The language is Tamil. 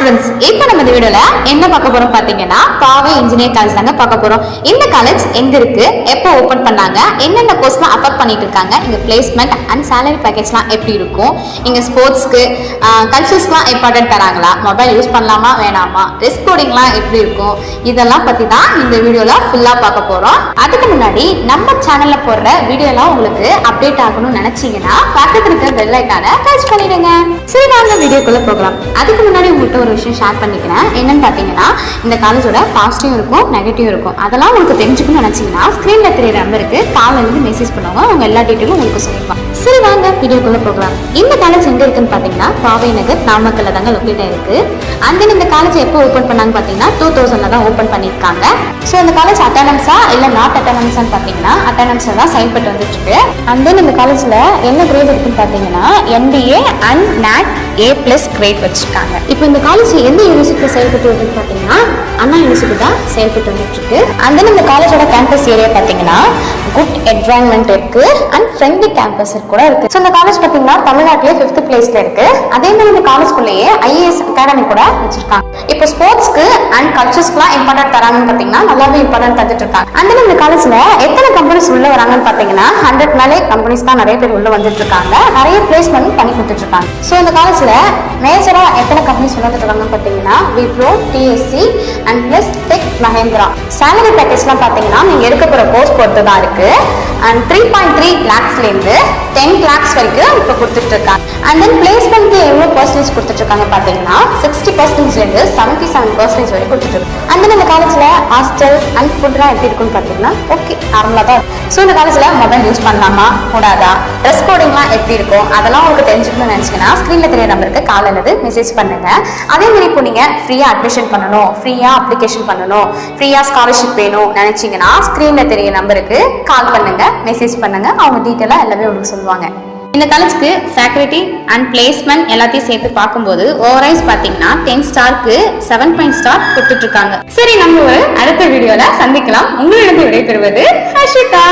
ஃப்ரெண்ட்ஸ், இப்போ நம்ம இந்த வீடியோல என்ன பார்க்க போறோம் பாத்தீங்கன்னா, பாவை இன்ஜினியர் காலேஜ் தாங்க பார்க்க போறோம். இந்த காலேஜ் எங்க இருக்கு, எப்போ ஓபன் பண்ணாங்க, என்னென்ன கோர்ஸ்லாம் அஃபர் பண்ணிட்டு இருக்காங்க, இங்க பிளேஸ்மெண்ட் அண்ட் சேலரி பேக்கேஜ்லாம் எப்படி இருக்கும், இங்க ஸ்போர்ட்ஸ்க்கு கல்ச்சர்ஸ்க்குலாம் இம்பார்ட்டன்ட் தராங்களா, மொபைல் யூஸ் பண்ணலாமா வேணாமா, ரிஸ்க் கோடிங்லாம் எப்படி இருக்கும், இதெல்லாம் பத்தி தான் இந்த வீடியோல ஃபுல்லா பார்க்க போறோம். அதுக்கு முன்னாடி நம்ம சேனல்ல போடுற வீடியோலாம் உங்களுக்கு அப்டேட் ஆகணும்னு நினைச்சீங்கன்னா பக்கத்துல இருக்க பெல் ஐகானை டச் பண்ணிடுங்க. சரி, நாங்க வீடியோக்குள்ள போகலாம். அதுக்கு முன்னாடி உங்கள்கிட்ட ஒரு விஷயம் ஷேர் பண்ணிக்கிறேன். என்னன்னு பாத்தீங்கன்னா, இந்த காலேஜோட பாசிட்டிவ் இருக்கும், நெகட்டிவ் இருக்கும். அதெல்லாம் உங்களுக்கு தெரிஞ்சுக்கணும்னு நினைச்சீங்கன்னா ஸ்கிரீன்ல தெரியற நம்பருக்கு காலையில இருந்து மெசேஜ் பண்ணுவாங்க. அவங்க எல்லா டீட்டெயிலும் உங்களுக்கு சொல்லிருப்பாங்க. சரி, வாங்க வீடியோக்குள்ள போகலாம். இந்த காலேஜ் எங்க இருக்குன்னு பாத்தீங்கன்னா, பாவை நகர் நாமக்கல்ல தாங்க லொக்கேட் இருக்கு. அண்ட் தென் இந்த காலேஜ் எப்போ ஓபன் பண்ணாங்க பாத்தீங்கன்னா 2000 தான் ஓபன் பண்ணிருக்காங்க. ஸோ இந்த காலேஜ் அட்டானம்ஸா இல்ல நாட் அட்டானம்ஸான்னு பாத்தீங்கன்னா அட்டானம்ஸ்ல தான் செயல்பட்டு வந்துட்டு இருக்கு. அண்ட் தென் இந்த காலேஜ்ல என்ன கிரேட் இருக்குன்னு பாத்தீங்கன்னா MBA and NAT A+ grade வச்சிருக்காங்க. இப்போ இந்த காலேஜ் எந்த யூனிவர்சிட்டியில செயல்பட்டு வருதுன்னு பாத்தீங்கன்னா அண்ணா யூனிவர்சிட்டி தான் செயல்பட்டு வந்துட்டு இருக்கு. அண்ட் தென் இந்த காலேஜோட கேம்பஸ் ஏரியா பாத்தீங்கன்னா குட் என்விரான்மெண்ட் இருக்கு அண்ட் ஃப்ரெண்ட்லி கேம்பஸ் கூட இருக்கு. ஸோ இந்த காலேஜ் பாத்தீங்கன்னா தமிழ்நாட்டிலே 5th பிளேஸ்ல இருக்கு. அதே மாதிரி இந்த காலேஜ்குள்ளேயே IAS அகாடமி கூட வச்சிருக்காங்க. இப்போ ஸ்போர்ட்ஸ்க்கு அண்ட் கல்ச்சர்ஸ்க்குலாம் இம்பார்ட்டன்ட் தராங்கன்னு பாத்தீங்கன்னா நல்லாவே இம்பார்ட்டன்ட் தந்துட்டு இருக்காங்க. அண்ட் தென் இந்த காலேஜ்ல எத்தனை கம்பெனிஸ் உள்ள வராங்கன்னு பாத்தீங்கன்னா 100 மேலே கம்பெனிஸ் தான் நிறைய பேர் உள்ள வந்துட்டு இருக்காங்க. நிறைய பிளேஸ்மெண்ட் பண்ணி கொடுத்துட்டு இருக்காங்க. ஸோ இந்த காலேஜ்ல மேஜரா எத்தனை கம்பெனிஸ் வந்துட்டு இருக்காங்கன்னு பாத்தீங்கன்னா Wipro, TSC and plus tech Mahindra. Salary பேக்கேஜ்லாம் பாத்தீங்கன்னா நீங்க எடுக்க போற கோர்ஸ் பொறுத்து தான் இருக்கு. அண்ட் 3.3 lakhsல இருந்து 10 lakhs வரைக்கும் இப்போ கொடுத்துட்டு இருக்காங்க. அண்ட் தென் பிளேஸ்மெண்ட் எவ்வளவு பர்சன்டேஜ் கொடுத்துட்டு இருக்காங்க பாத்தீங்கன்னா 60% இருந்து 77% வரைக்கும் கொடுத்துட்டு இருக்காங்க. அண்ட் தென் இந்த காலேஜ்ல ஹாஸ்டல் அண்ட் ஃபுட்லாம் எப்படி இருக்குன்னு பாத்தீங்கன்னா ஓகே நார்மலா தான். ஸோ இந்த காலேஜ்ல மொபைல் யூஸ் பண்ணலாமா கூடாதா, ட்ரெஸ் கோடிங்லாம் எப்படி இருக்கும், அதெல்லாம் உங்களுக்கு தெரிஞ்சுக்கணும்னு நினைச்சீங்கன்னா ஸ்கிரீன்ல தெரிய நம்பருக்கு கால் அல்லது மெசேஜ் பண்ணுங்க. அதே மாதிரி இப்போ நீங்க ஃப்ரீயா அட்மிஷன் பண்ணணும், ஃப்ரீயா அப்ளிகேஷன் பண்ணணும், ஃப்ரீயா ஸ்காலர்ஷிப் வேணும் நினைச்சீங்கன்னா ஸ்கிரீன்ல தெரிய நம்பருக்கு கால் பண்ணுங்க, மெசேஜ் பண்ணுங்க. அவங்க டீட்டெயிலா எல்லாமே உங்களுக்கு சொல்லுவாங்க. இந்த காலேஜ்க்கு ஃபேக்கல்டி அண்ட் பிளேஸ்மெண்ட் எல்லாத்தையும் சேர்த்து பார்க்கும்போது ஓவராய்ஸ் பார்த்தீங்கன்னா 10 ஸ்டாருக்கு 7 ஸ்டார் கொடுத்துட்டு இருக்காங்க. சரி, நம்ம ஒரு அடுத்த வீடியோல சந்திக்கலாம். உங்களிடம் விடைபெறுவது ஹர்ஷிதா.